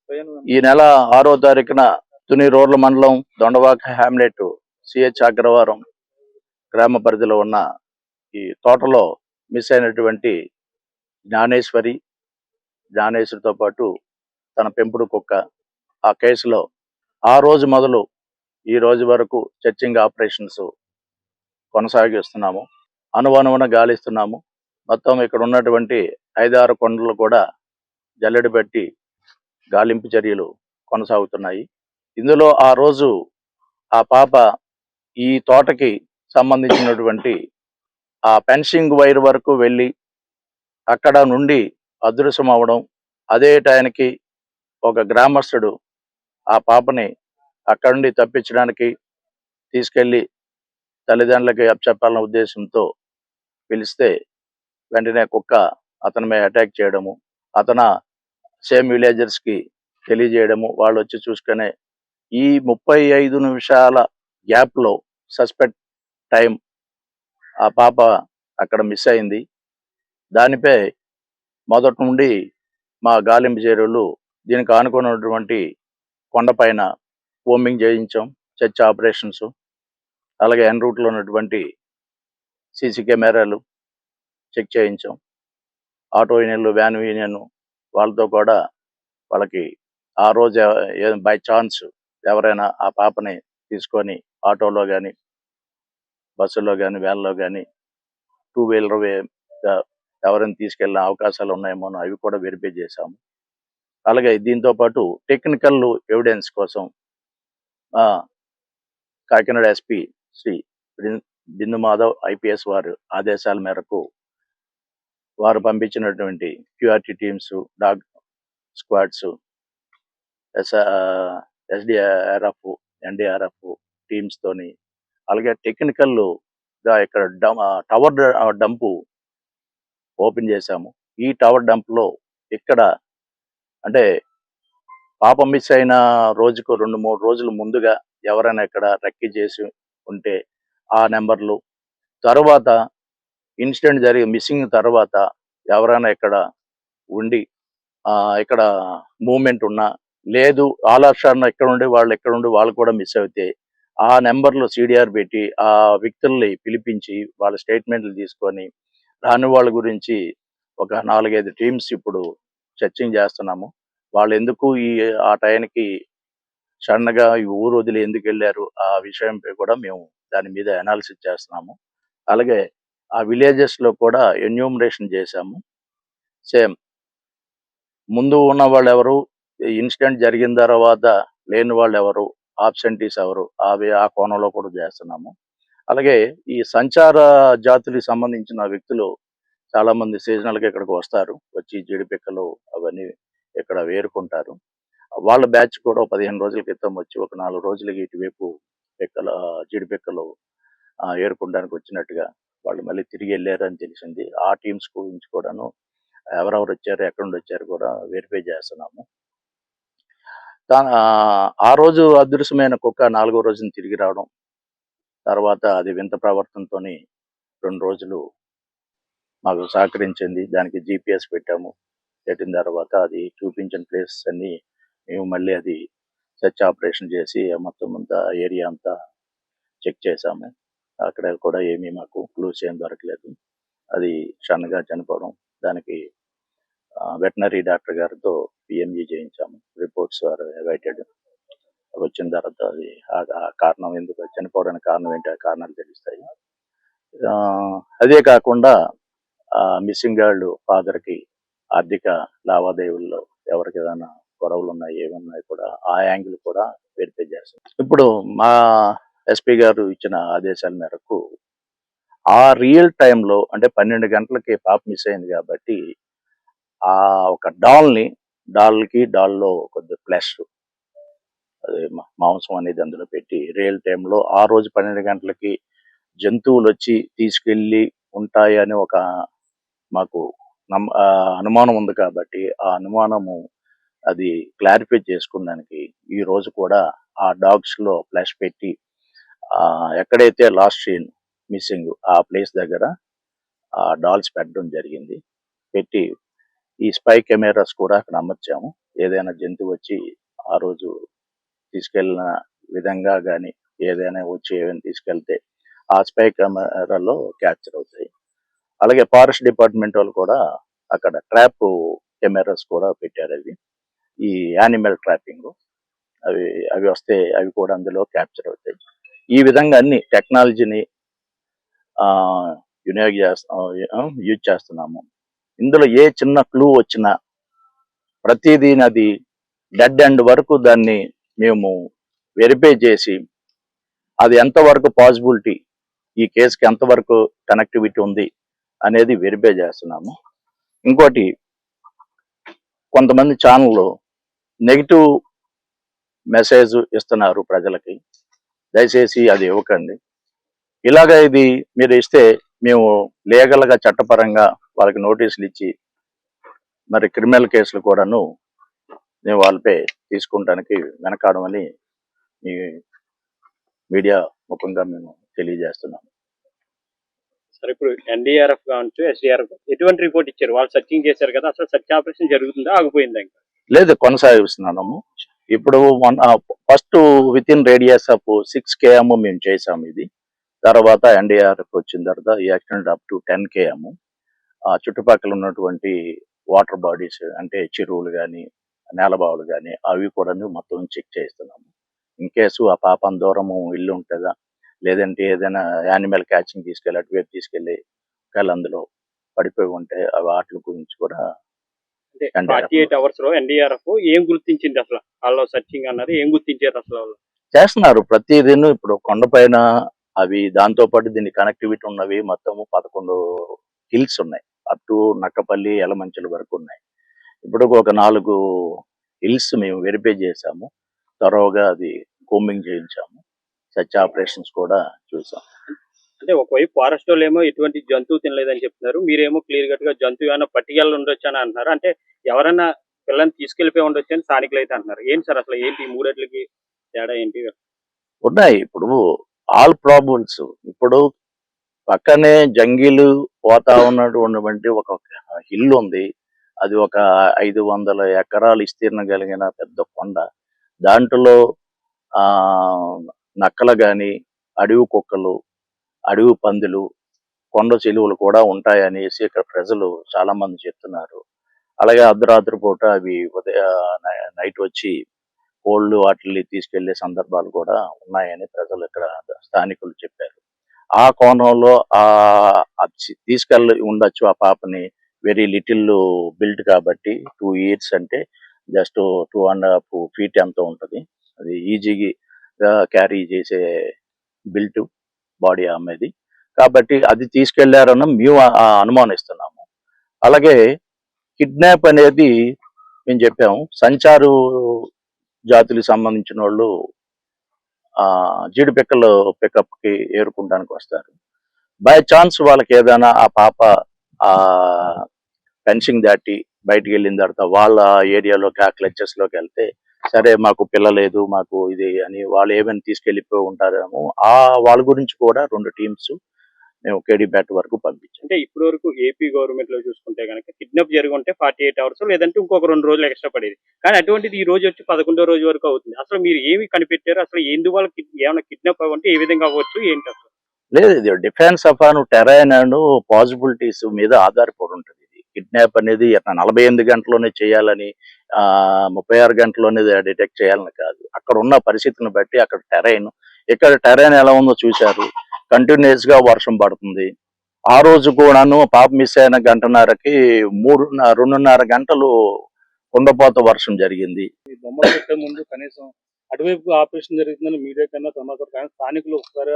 ఈ నెల 6వ తారీఖున తుని రోడ్ల మండలం దొండవాక హ్యామ్లెట్ సిహెచ్ అగ్రవారం గ్రామ పరిధిలో ఉన్న ఈ తోటలో మిస్ అయినటువంటి జ్ఞానేశ్వరితో పాటు తన పెంపుడు కుక్క ఆ కేసులో ఆ రోజు మొదలు ఈ రోజు వరకు సెర్చింగ్ ఆపరేషన్స్ కొనసాగిస్తున్నాము. అనువనువున గాలిస్తున్నాము. మొత్తం ఇక్కడ ఉన్నటువంటి 5-6 కొండలు కూడా జల్లెడ పెట్టి గాలింపు చర్యలు కొనసాగుతున్నాయి. ఇందులో ఆ రోజు ఆ పాప ఈ తోటకి సంబంధించినటువంటి ఆ ఫెన్సింగ్ వైర్ వరకు వెళ్ళి అక్కడ నుండి అదృశ్యం అవడం, అదే టైంకి ఒక గ్రామస్తుడు ఆ పాపని అక్కడి నుండి తప్పించడానికి తీసుకెళ్లి తల్లిదండ్రులకి అప్పచెప్పాలన్న ఉద్దేశంతో పిలిస్తే వెంటనే కుక్క అతని మీద అటాక్ చేయడము, అతను సేమ్ విలేజర్స్కి తెలియజేయడము, వాళ్ళు వచ్చి చూసుకునే ఈ 35 నిమిషాల గ్యాప్లో సస్పెక్ట్ టైం ఆ పాప అక్కడ మిస్ అయింది. దానిపై మొదటి నుండి మా గాలింపు చర్యలు దీనికి ఆనుకున్నటువంటి కొండపైన కోంబింగ్ చేయించాం, సెర్చ్ ఆపరేషన్స్, అలాగే ఎన్ రూట్లో ఉన్నటువంటి సీసీ కెమెరాలు చెక్ చేయించాం. ఆటో యూనియన్లు, వ్యాన్ యూనియన్ వాళ్ళతో కూడా వాళ్ళకి ఆ రోజు బై ఛాన్స్ ఎవరైనా ఆ పాపని తీసుకొని ఆటోలో కానీ, బస్సులో కానీ, వ్యాన్లో కానీ, 2 వీలర్ ఎవరైనా తీసుకెళ్ళిన అవకాశాలు ఉన్నాయేమో అవి కూడా వెరిఫై చేశాము. అలాగే దీంతో పాటు టెక్నికల్ ఎవిడెన్స్ కోసం కాకినాడ ఎస్పీ శ్రీ బిందు మాధవ్ ఐపీఎస్ వారి ఆదేశాల మేరకు వారు పంపించినటువంటి QRT teams, dog squads, SDRF, NDRF teams తోని, అలాగే టెక్నికల్గా ఇక్కడ టవర్ డంపు ఓపెన్ చేశాము. ఈ టవర్ డంప్లో ఇక్కడ అంటే పాప మిస్ అయిన రోజుకు 2-3 రోజుల ముందుగా ఎవరైనా ఇక్కడ రెక్కి చేసి ఉంటే ఆ నెంబర్లు, తర్వాత ఇన్సిడెంట్ జరిగి మిస్సింగ్ తర్వాత ఎవరైనా ఇక్కడ ఉండి ఇక్కడ మూమెంట్ ఉన్నా, లేదు ఆలాక్షారణ ఎక్కడ ఉండి వాళ్ళు కూడా మిస్ అవుతే ఆ నెంబర్లో సిడిఆర్ పెట్టి ఆ వ్యక్తుల్ని పిలిపించి వాళ్ళ స్టేట్మెంట్లు తీసుకొని రాని వాళ్ళ గురించి ఒక 4-5 టీమ్స్ ఇప్పుడు సెర్చింగ్ చేస్తున్నాము. వాళ్ళు ఎందుకు ఆ టైంకి సడన్గా ఈ ఊరు వదిలి ఎందుకు వెళ్ళారు ఆ విషయంపై కూడా మేము దాని మీద అనాలిసిస్ చేస్తున్నాము. అలాగే ఆ విలేజెస్లో కూడా ఎన్యూమరేషన్ చేశాము. సేమ్ ముందు ఉన్న వాళ్ళు ఎవరు, ఇన్సిడెంట్ జరిగిన తర్వాత లేని వాళ్ళు ఎవరు, ఆబ్సెంటీస్ ఎవరు, ఆ కోణంలో కూడా చేస్తున్నాము. అలాగే ఈ సంచార జాతులకు సంబంధించిన వ్యక్తులు చాలామంది సీజనల్గా ఇక్కడికి వస్తారు, వచ్చి జీడిపిక్కలు అవన్నీ ఇక్కడ వేరుకుంటారు. వాళ్ళ బ్యాచ్ కూడా 15 రోజుల క్రితం వచ్చి ఒక 4 రోజులకి ఇటువైపు జీడిపిక్కలు ఏరుకోవడానికి వచ్చినట్టుగా వాళ్ళు మళ్ళీ తిరిగి వెళ్ళారని తెలిసింది. ఆ టీమ్స్ గురించి కూడాను ఎవరెవరు వచ్చారు, ఎక్కడి నుండి వచ్చారు కూడా వెరిఫై చేస్తున్నాము. ఆ రోజు అదృశ్యమైన కుక్క 4వ రోజున తిరిగి రావడం, తర్వాత అది వింత ప్రవర్తనతో 2 రోజులు మాకు సహకరించింది. దానికి జీపీఎస్ పెట్టాము. పెట్టిన తర్వాత అది చూపించిన ప్లేసెస్ అన్నీ మేము మళ్ళీ అది సెర్చ్ ఆపరేషన్ చేసి మొత్తం అంతా ఏరియా అంతా చెక్ చేశాము. అక్కడ కూడా ఏమీ మాకు క్లూస్ ఏం దొరకలేదు. అది సడన్గా చనిపోవడం, దానికి వెటనరీ డాక్టర్ గారితో పిఎంజీ చేయించాము. Reports are awaited. వచ్చిన తర్వాత అది ఆ కారణం ఎందుకు చనిపోవడానికి కారణం ఏంటి, ఆ కారణాలు తెలుస్తాయి. అదే కాకుండా మిస్సింగ్ గర్ల్ ఫాదర్కి ఆర్థిక లావాదేవీల్లో ఎవరికి ఏదైనా గొడవలు ఉన్నాయి, ఏమన్నాయి కూడా ఆ యాంగిల్ కూడా వెరిఫై చేస్తాం. ఇప్పుడు మా ఎస్పీ గారు ఇచ్చిన ఆదేశాల మేరకు ఆ రియల్ టైంలో అంటే 12 గంటలకి పాప మిస్ అయింది కాబట్టి ఆ ఒక డాల్లో కొద్దిగా ఫ్లెష్, అదే మాంసం అనేది అందులో పెట్టి రియల్ టైంలో ఆ రోజు 12 గంటలకి జంతువులు వచ్చి తీసుకెళ్ళి ఉంటాయని ఒక మాకు అనుమానం ఉంది కాబట్టి ఆ అనుమానము అది క్లారిఫై చేసుకోవడానికి ఈ రోజు కూడా ఆ డాగ్స్లో ఫ్లాష్ పెట్టి ఎక్కడైతే లాస్ట్ సీన్ మిస్సింగ్ ఆ ప్లేస్ దగ్గర డాల్స్ పెట్టడం జరిగింది. పెట్టి ఈ స్పై కెమెరాస్ కూడా అక్కడ అమర్చాము. ఏదైనా జంతువు వచ్చి ఆ రోజు తీసుకెళ్ళిన విధంగా కానీ ఏదైనా వచ్చి ఏమైనా తీసుకెళ్తే ఆ స్పై కెమెరాలో క్యాప్చర్ అవుతాయి. అలాగే ఫారెస్ట్ డిపార్ట్మెంట్ వాళ్ళు కూడా అక్కడ ట్రాప్ కెమెరాస్ కూడా పెట్టారు. అవి ఈ యానిమల్ ట్రాపింగ్ అవి అవి వస్తే అవి కూడా అందులో క్యాప్చర్ అవుతాయి. ఈ విధంగా అన్ని టెక్నాలజీని యూజ్ చేస్తున్నాము. ఇందులో ఏ చిన్న క్లూ వచ్చినా ప్రతిదీ అది డెడ్ ఎండ్ వరకు దాన్ని మేము వెరిఫై చేసి అది ఎంతవరకు పాసిబిలిటీ, ఈ కేసుకి ఎంతవరకు కనెక్టివిటీ ఉంది అనేది వెరిఫై చేస్తున్నాము. ఇంకోటి, కొంతమంది ఛానళ్ళు నెగిటివ్ మెసేజ్ ఇస్తున్నారు ప్రజలకి. దయచేసి అది ఇవ్వకండి. ఇలాగ ఇది మీరు ఇస్తే మేము లీగల్గా చట్టపరంగా వాళ్ళకి నోటీసులు ఇచ్చి మరి క్రిమినల్ కేసులు కూడాను మేము వాళ్ళపై తీసుకుంటానికి వెనకాడమని ఈ మీడియా ముఖంగా మేము తెలియజేస్తున్నాము. సరే, ఇప్పుడు ఎన్డీఆర్ఎఫ్ కావచ్చు, ఎస్డీఆర్ఎఫ్ ఎటువంటి రిపోర్ట్ ఇచ్చారు? వాళ్ళు సర్చింగ్ చేశారు కదా, అసలు సర్చ్ ఆపరేషన్ జరుగుతుందా, ఆగిపోయిందా? ఇంకా లేదు, కొనసాగిస్తున్నాము. ఇప్పుడు first with in radius of 6 km మేము చేసాము. ఇది తర్వాత ఎన్డీఆర్ఎఫ్ వచ్చిన తర్వాత యాక్సిడెంట్ అప్ టు 10 km చుట్టుపక్కల ఉన్నటువంటి వాటర్ బాడీస్ అంటే చెరువులు కానీ నేలబావులు కానీ అవి కూడా మొత్తం చెక్ చేస్తున్నాము. ఇన్ కేసు ఆ పాపం దూరము ఇల్లు ఉంటుందా, లేదంటే ఏదైనా యానిమల్ క్యాచింగ్ తీసుకెళ్ళి అటువైపు తీసుకెళ్ళి ఒకవేళ అందులో పడిపోయి ఉంటే వాటి గురించి కూడా 48 hours లో ఎన్డీఆర్ఎఫ్ ఏం గుర్తించింది? అసలు వాళ్ళు సర్చింగ్ అన్నారు, ఏం గుర్తించారు అసలు వాళ్ళు? చేస్తున్నారు ప్రతిదిన. ఇప్పుడు కొండపైన అవి దాంతో పాటు దీని కనెక్టివిటీ ఉన్నవి మొత్తము 11 హిల్స్ ఉన్నాయి. అప్ టు నక్కపల్లి ఎలమంచుల వరకు ఉన్నాయి. ఇప్పుడు ఒక 4 హిల్స్ మేము వెరిఫై చేసాము. త్వరగా అది కోమింగ్ చేయించాము. సర్చ్ ఆపరేషన్స్ కూడా చూసాం. అంటే ఒకవైపు ఫారెస్ట్ వాళ్ళు ఏమో ఎటువంటి జంతువు తినలేదని చెప్తున్నారు, మీరేమో క్లియర్ కట్ గా జంతువు ఏమైనా పట్టుకెళ్ళి ఉండొచ్చు అని అంటున్నారు. అంటే ఎవరన్నా పిల్లల్ని తీసుకెళ్లిపోయి ఉండొచ్చు అని స్థానికులు అయితే అంటున్నారు. ఏంటి సార్ అసలు ఏంటి మూడేట్లకి తేడా ఏంటి? ఉన్నాయి. ఇప్పుడు ఆల్ ప్రాబ్లమ్స్ ఇప్పుడు పక్కనే జంగిల్ పోతా ఉన్నటువంటి ఒక హిల్ ఉంది. అది ఒక 500 ఎకరాలు విస్తీర్ణం కలిగిన పెద్ద కొండ. దాంట్లో నక్కలు కానీ, అడవి కుక్కలు, అడవి పందులు, కొండ చెలువలు కూడా ఉంటాయనేసి ఇక్కడ ప్రజలు చాలా మంది చెప్తున్నారు. అలాగే అర్ధరాత్రి పూట అవి నైట్ వచ్చి కోళ్ళు వాటిని తీసుకెళ్లే సందర్భాలు కూడా ఉన్నాయని ప్రజలు ఇక్కడ స్థానికులు చెప్పారు. ఆ కోణంలో తీసుకెళ్ళి ఉండొచ్చు ఆ పాపని. వెరీ లిటిల్ బిల్ట్ కాబట్టి 2 years అంటే జస్ట్ 2.5 feet ఎంత ఉంటుంది. అది ఈజీగా క్యారీ చేసే బిల్ట్ బాడీ అమ్మేది కాబట్టి అది తీసుకెళ్లారని మేము అనుమానిస్తున్నాము. అలాగే కిడ్నాప్ అనేది మేము చెప్పాము. సంచారు జాతులకు సంబంధించిన వాళ్ళు జీడి పిక్కలు పికప్కి ఏరుకుంటానికి వస్తారు. బై ఛాన్స్ వాళ్ళకి ఏదైనా ఆ పాప ఫెన్సింగ్ దాటి బయటికి వెళ్ళిన తర్వాత వాళ్ళ ఏరియాలోకి ఆ క్లచెస్లోకి వెళ్తే సరే మాకు పిల్ల లేదు మాకు ఇది అని వాళ్ళు ఏమైనా తీసుకెళ్ళిపోయి ఉంటారేమో. వాళ్ళ గురించి కూడా 2 teams మేము కేడీపేట వరకు పంపించాం. అంటే ఇప్పటి వరకు ఏపీ గవర్నమెంట్ లో చూసుకుంటే కనుక కిడ్నాప్ జరిగి ఉంటే 48 hours లేదంటే ఇంకొక 2 రోజులు ఎక్స్ట్రా పడేది. కానీ అటువంటిది ఈ రోజు వచ్చి 11వ రోజు వరకు అవుతుంది. అసలు మీరు ఏమి కనిపెట్టారు? అసలు ఎందువల్ల ఏమైనా కిడ్నాప్ అవ్వంటే ఏ విధంగా అవ్వచ్చు ఏంటి అసలు? లేదు, ఇది defence upon terrain and possibilities మీద ఆధారపడి ఉంటుంది. ఇది కిడ్నాప్ అనేది 48 గంటల్లోనే చేయాలని 36 గంటల్లోనే డిటెక్ట్ చేయాలని కాదు. అక్కడ ఉన్న పరిస్థితిని బట్టి అక్కడ టెరైన్, ఇక్కడ టెరైన్ ఎలా ఉందో చూశారు. కంటిన్యూస్ గా వర్షం పడుతుంది. ఆ రోజు కూడాను పాప మిస్ అయిన 1:30కి 2.5 గంటలు కుండపోత వర్షం జరిగింది. బొమ్మలు పెట్టే ముందు కనీసం అటువైపు ఆపరేషన్ జరుగుతుందని మీడియా కన్నా సమాచారం, కానీ స్థానికులు ఒకసారి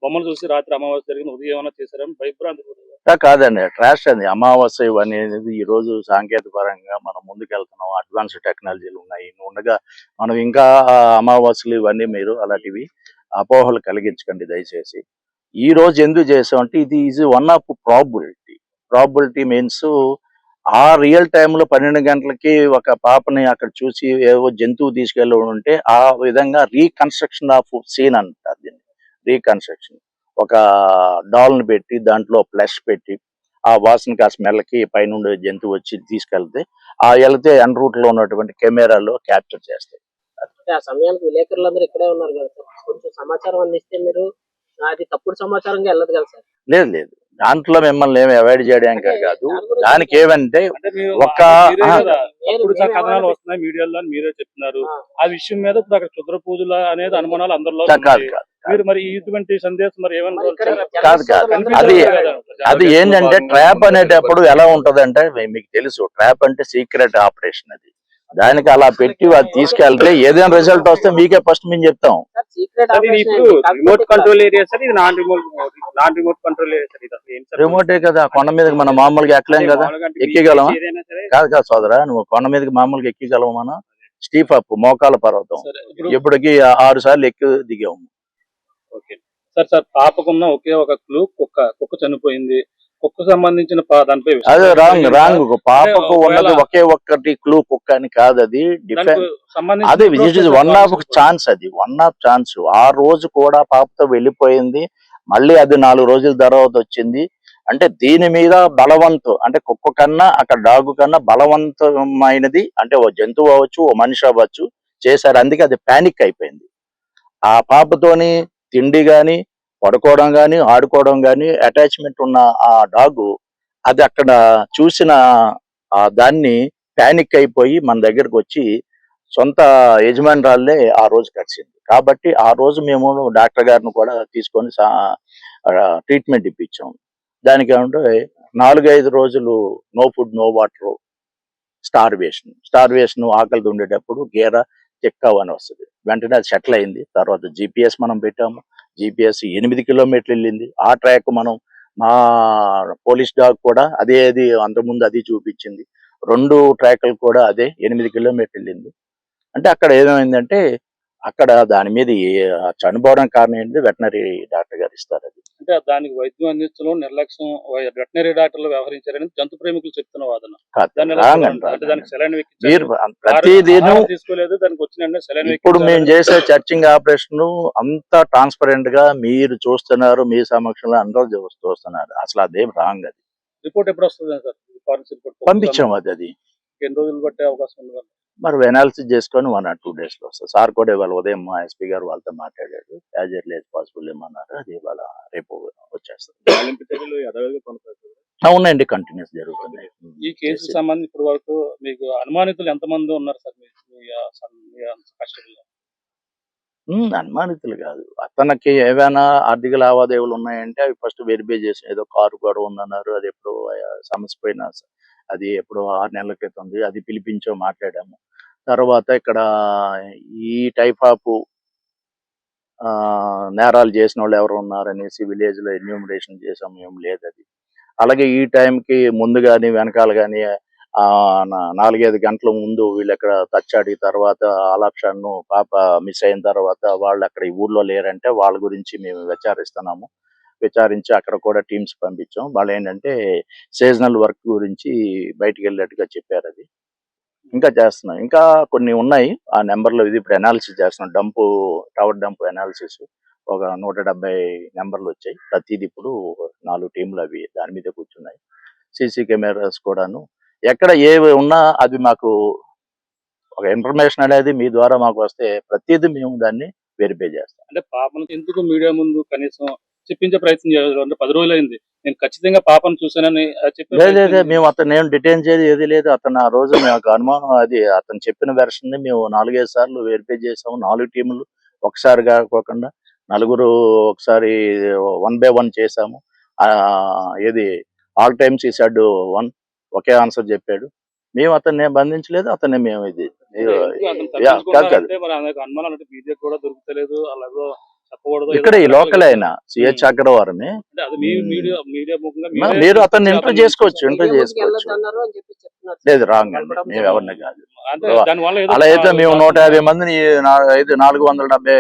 బొమ్మలు చూసి రాత్రి అమావాస్య జరిగింది ఉదయం ఏమైనా చేశారని భయభ్రాంతి. కాదండి, ట్రాష్ అండి. అమావాస్య అనేది ఈ రోజు సాంకేతిక పరంగా మనం ముందుకెళ్తున్నాం. అడ్వాన్స్ టెక్నాలజీలు ఉన్నాయి ఉండగా మనం ఇంకా అమావాస్యలు ఇవన్నీ మీరు అలాంటివి అపోహలు కలిగించకండి దయచేసి. ఈ రోజు ఎందుకు చేసామంటే ఇది is one of probability means ఆ రియల్ టైంలో 12 గంటలకి ఒక పాపని అక్కడ చూసి ఏవో జంతువు తీసుకెళ్ళి ఉంటే ఆ విధంగా రీకన్స్ట్రక్షన్ ఆఫ్ సీన్ అంటారు దీన్ని. రీకన్స్ట్రక్షన్ ఒక డాల్ని పెట్టి దాంట్లో ఫ్లష్ పెట్టి ఆ వాసనకి ఆ స్మెల్కి పైనుండి జంతువు వచ్చి తీసుకెళ్తే ఆ వెళ్తే ఎన్ రూట్ లో ఉన్నటువంటి కెమెరాలో క్యాప్చర్ చేస్తాయి. అంటే ఆ సమయానికి విలేకరులందరూ ఇక్కడే ఉన్నారు కదా సార్. కొంచెం సమాచారం అందిస్తే మీరు అది తప్పుడు సమాచారంగా వెళ్ళదు కదా సార్. లేదు లేదు, దాంట్లో మిమ్మల్ని ఏమి అవాయిడ్ చేయడానికి కాదు. దానికి ఏమంటే అంటే మీరు ఒక మీరే ఆ, కదా తప్పుడు వేరే కథనాలు వాళ్ళకి- వస్తున్నాయి మీడియాలో అని మీరే చెప్తున్నారు. ఆ, ఆ విషయం మీద ఇప్పుడు అక్కడ క్షుద్ర పూజలు అనేది అనుమానాలు అందరిలో కాదు ఉన్నాయి. కాదు మీరు మరి ఇటువంటి సందేశం మరి మరి ఏమనుకోవాలి ఇక్కడ సార్? కాదు కాదు. జర్నలిస్టులందరూ అది ఉన్నారు కదా. అది ఏంటంటే ట్రాప్ అనేటప్పుడు ఎలా ఉంటదంటే మీకు తెలుసు, ట్రాప్ అంటే సీక్రెట్ ఆపరేషన్. అది దానికి అలా పెట్టి అది తీసుకెళ్తే ఏదైనా రిజల్ట్ వస్తే మీకే ఫస్ట్ మేము చెప్తాం. సార్, సీక్రెట్ సార్ ఇది ఆపరేషన్ ఇప్పుడు ఏంటి? కాకపోతే రిమోట్ ఇక్కడ కంట్రోల్ ఏరియా సార్, ఇది non remote control area sir. ఇది అసలు ఏం సార్? రిమోటే కదా, కొండ మీదకి మనం మామూలుగా ఎక్కలేం కదా. మామూలుగా అంటే ఎక్కిగలమా? ఏదైనా సరే కాదు కాదు సోదరా, నువ్వు కొండ మీదకి మామూలుగా ఎక్కిగలవు. మనం స్టీఫ్ అప్ మోకాల పర్వతం సరే ఇప్పుడు ఇప్పటికి 6 సార్లు ఎక్కి దిగాము. ఓకే. సార్ పాపకున్న ఒకే ఒక క్లూ కుక్క చనిపోయింది. కుక్క సంబంధించిన దానిపై విషయం అదే రాంగ్ తెలియదు. రాంగ్. పాపకు ఒకవేళ ఉన్నది ఒకే ఒక్కటి క్లూ కుక్క అని కాదు. అది డిఫెన్స్. దానికి సంబంధించిన అదే it is process one of chance. అది వన్ ఆఫ్ ఛాన్స్. ఆ రోజు కూడా పాపతో వెళ్ళిపోయింది, మళ్ళీ అది 4 రోజుల తర్వాత వచ్చింది. అంటే దీని మీద బలవంతం, అంటే కుక్క కన్నా అక్కడ డాగు కన్నా బలవంతమైనది, అంటే ఓ జంతువు అవ్వచ్చు ఓ మనిషి అవ్వచ్చు చేశారు. అందుకే అది పానిక్ అయిపోయింది. ఆ పాపతోని తిండి గాని పడుకోవడం గాని ఆడుకోవడం గాని అటాచ్మెంట్ ఉన్న ఆ డాగు అది అక్కడ చూసిన ఆ దాన్ని పానిక్ అయిపోయి మన దగ్గరకు వచ్చి సొంత యజమానురాళ్ళే ఆ రోజు కరిచింది. కాబట్టి ఆ రోజు మేము డాక్టర్ గారిని కూడా తీసుకొని ట్రీట్మెంట్ ఇప్పించాం. దానికి ఏమంటే 4-5 రోజులు no food no water, starvation ఆకలితో ఉండేటప్పుడు గేర చెక్కావు అని వస్తుంది. వెంటనే అది సెటిల్ అయింది. తర్వాత జిపిఎస్ మనం పెట్టాము. జిపిఎస్ 8 కిలోమీటర్లు వెళ్ళింది. ఆ ట్రాక్ మనం మా పోలీస్ డాగ్ కూడా అది అంతకుముందు అది చూపించింది. 2 ట్రాక్లు కూడా అదే 8 కిలోమీటర్లు వెళ్ళింది. అంటే అక్కడ ఏమైందంటే అక్కడ దాని మీద చనిపోవడం కారణం ఏంటి వెటనరీ డాక్టర్ గారు ఇస్తారు. అది అంటే దానికి వైద్యం అందించడంలో నిర్లక్ష్యం వెటనరీ డాక్టర్లు వ్యవహరించారని జంతు ప్రేమికులు చెప్తున్న వాదన. కాదు, దాన్ని ఎలా రాంగ్ చూడాలి? అంటే దానికి సెలైన్ మీరు ఎక్కించారు, ప్రతిదీను తీసుకోలేదు, దానికి వచ్చిన వెంటనే సెలైన్ ఇప్పుడు మేము చేసే చర్చింగ్ ఆపరేషన్ అంతా ట్రాన్స్పరెంట్ గా మీరు చూస్తున్నారు, మీ సమక్షంలో అందరూ చూస్తున్నారు. అసలు అదేం రాంగ్. అది రిపోర్ట్ ఎప్పుడు వస్తుంది సార్? Forensic report పంపించాము. అది ఎన్ని రోజులు పట్టే అవకాశం ఉంది? మరి అనాలిసిస్ చేసుకొని 1 or 2 days లో వస్తుంది. సార్ కూడా ఇవాళ ఉదయం మా ఎస్పీ గారు వాళ్ళతో మాట్లాడాడు. యాజ్ ఎర్లీ యాజ్ పాసిబుల్ ఏమన్నారు. అది ఇవాళ రేపు వచ్చేస్తుంది. గాలింపు చర్యలు యథావిధిగా కొనసాగుతాయి. అవునండి, కంటిన్యూస్ జరుగుతుంది. ఈ కేసుకు సంబంధించి ఇప్పటి వరకు మీకు అనుమానితులు ఎంతమంది ఉన్నారు సార్? మీ కస్టడీలో అనుమానితులు కాదు, అతనికి ఏవైనా ఆర్థిక లావాదేవీలు ఉన్నాయంటే అవి ఫస్ట్ వెరిఫై చేసి, ఏదో కారు కూడా ఉందన్నారు. అది ఎప్పుడు సమస్య పోయినా అది ఎప్పుడు 6 నెలల క్రితం ఉంది. అది పిలిపించో మాట్లాడాము. తర్వాత ఇక్కడ ఈ టైప్ ఆఫ్ నేరాలు చేసిన వాళ్ళు ఎవరు ఉన్నారనేసి విలేజ్ లో ఎన్యూమరేషన్ చేసాము. ఏం లేదు అది. అలాగే ఈ టైంకి ముందు కానీ వెనకాల కానీ 4-5 గంటల ముందు వీళ్ళు ఎక్కడ తచ్చాడి తర్వాత ఆలాప్షన్ను పాప మిస్ అయిన తర్వాత వాళ్ళు అక్కడ ఈ ఊర్లో లేరంటే వాళ్ళ గురించి మేము విచారిస్తున్నాము. విచారించి అక్కడ కూడా టీమ్స్ పంపించాం. వాళ్ళు ఏంటంటే సీజనల్ వర్క్ గురించి బయటికి వెళ్ళినట్టుగా చెప్పారు. అది ఇంకా చేస్తున్నాం. ఇంకా కొన్ని ఉన్నాయి ఆ నెంబర్లో. ఇది ఇప్పుడు అనాలిసిస్ చేస్తున్నాం. టవర్ డంప్ అనాలిసిస్ ఒక 170 నెంబర్లు వచ్చాయి. ప్రతిది ఇప్పుడు 4 టీంలు అవి దాని మీద కూర్చున్నాయి. సీసీ కెమెరాస్ కూడాను ఎక్కడ ఏవి ఉన్నా అది మాకు ఒక ఇన్ఫర్మేషన్ అనేది మీ ద్వారా మాకు వస్తే ప్రతిదీ మేము దాన్ని వెరిఫై చేస్తాం. అంటే పాపను ఎందుకు మీడియా ముందు కనీసం చెప్పించే ప్రయత్నం చేయలేదు? అంటే 10 రోజులు అయింది, నేను ఖచ్చితంగా పాపను చూశానని చెప్పే లేదు ప్రయత్నం మేము అతను ఏం డిటైన్ చేయదు ఏది లేదు. అతను ఆ రోజు మాకు అనుమానం, అది అతను చెప్పిన వెర్షన్ ని మేము 4-5 సార్లు వెరిఫై చేసాము. 4 టీములు ఒకసారి కాకోకుండా 4 ఒకసారి 1 by 1 చేసాము. ఏది ఆల్ టైమ్స్ ఈ సెడ్ 1 ఒకే ఆన్సర్ చెప్పాడు. మేము అతన్ని బంధించలేదు. అతన్ని మేము ఇది అతను కాదు కాదు తప్పించుకున్నారంటే మరి అనేక అనుమానాలు, అంటే మీడియా కూడా దొరుకుతలేదు, అలాగో చెప్పకూడదు, ఇక్కడ ఈ లోకల్ అయినా సిహెచ్ అగ్రవారమే. అంటే అది మీ మీడియా ముఖంగా మీరు అతన్ని ఇంటర్ చేసుకోవచ్చు. ఇంటర్ మీడియా ముందుకు చేసుకోవచ్చు. వెళ్ళొద్దు అన్నారు అని చెప్పి చెప్తున్నారు. లేదు రాంగ్ అండి, కలపడం మేము ఎవరిని కాదు. అంటే దానివల్ల ఏదో అలా అయితే మేము 150 మందిని 470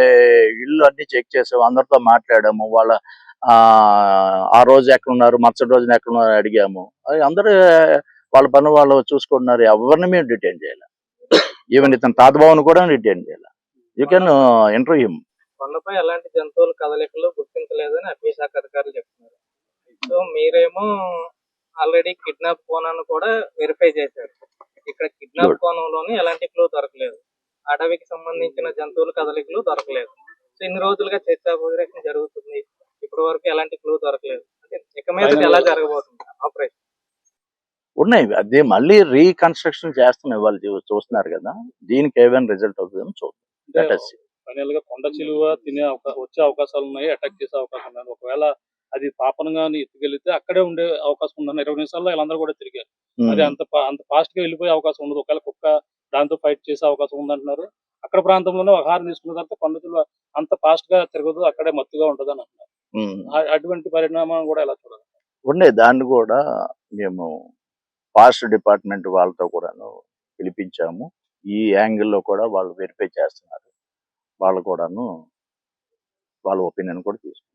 ఇళ్ళు అన్ని చెక్ చేసాము. అందరితో మాట్లాడాము. వాళ్ళ ఆ రోజు ఎక్కడున్నారు, మరుసటి రోజున ఎక్కడున్నారు అడిగాము. అది అందరూ వాళ్ళ పని వాళ్ళు చూసుకుంటున్నారు. ఎవరిని మేము డిటైన్ చేయాలి. ఈవెన్ ఇతను తాతబాబుని కూడా డిటైన్ చేయాలి. You can interview him. కొండపై ఎలాంటి జంతువుల కదలికలు గుర్తించలేదని అటవీ శాఖ అధికారులు చెప్తున్నారు. సో మీరేమో ఆల్రెడీ కిడ్నాప్ కోణాన్ని కూడా వెరిఫై చేశారు. ఇక్కడ కిడ్నాప్ Good. కోణంలోని ఎలాంటి క్లూ దొరకలేదు. అడవికి సంబంధించిన జంతువుల కదలికలు దొరకలేదు. సో ఇన్ని రోజులుగా చర్చాపరిరక్షణ జరుగుతుంది. ఇప్పటి వరకు ఎలాంటి క్లూ దొరకలేదు. అంటే ఇక మీద ఎలా జరగబోతుంది ఆపరేషన్? ఉన్నాయి, అదే మళ్ళీ రీకన్స్ట్రక్షన్ చేస్తున్నాయి వాళ్ళు, చూస్తున్నారు కదా, దీనికి ఏమైనా రిజల్ట్ అవుతుందని చూద్దాం. Let us see. ఫైనల్ గా కొండ చిలువ వచ్చే అవకాశాలు ఉన్నాయి, అటాక్ చేసే అవకాశం ఉన్నాయి. ఒకవేళ అది పాపనగా ఎత్తుకెళ్తే అక్కడే ఉండే అవకాశం ఉందని 20 నిమిషాల్లో వీళ్ళందరూ కూడా తిరిగారు. అది అంత ఫాస్ట్ గా వెళ్ళిపోయే అవకాశం ఉండదు. ఒకవేళ కుక్క దాంతో ఫైట్ చేసే అవకాశం ఉందంటున్నారు. అక్కడ ప్రాంతంలోనే ఆహారం తీసుకున్న తర్వాత కొండ చిలువ అంత ఫాస్ట్ గా తిరగదు, అక్కడే మత్తుగా ఉంటది అని అంటున్నారు. అటువంటి పరిణామం కూడా ఎలా చూడాలి? ఉండే దాన్ని కూడా మేము ఫారెస్ట్ డిపార్ట్మెంట్ వాళ్ళతో కూడాను పిలిపించాము. ఈ యాంగిల్లో కూడా వాళ్ళు వెరిఫై చేస్తున్నారు. వాళ్ళు కూడాను వాళ్ళ ఒపీనియన్ కూడా తీసుకున్నారు.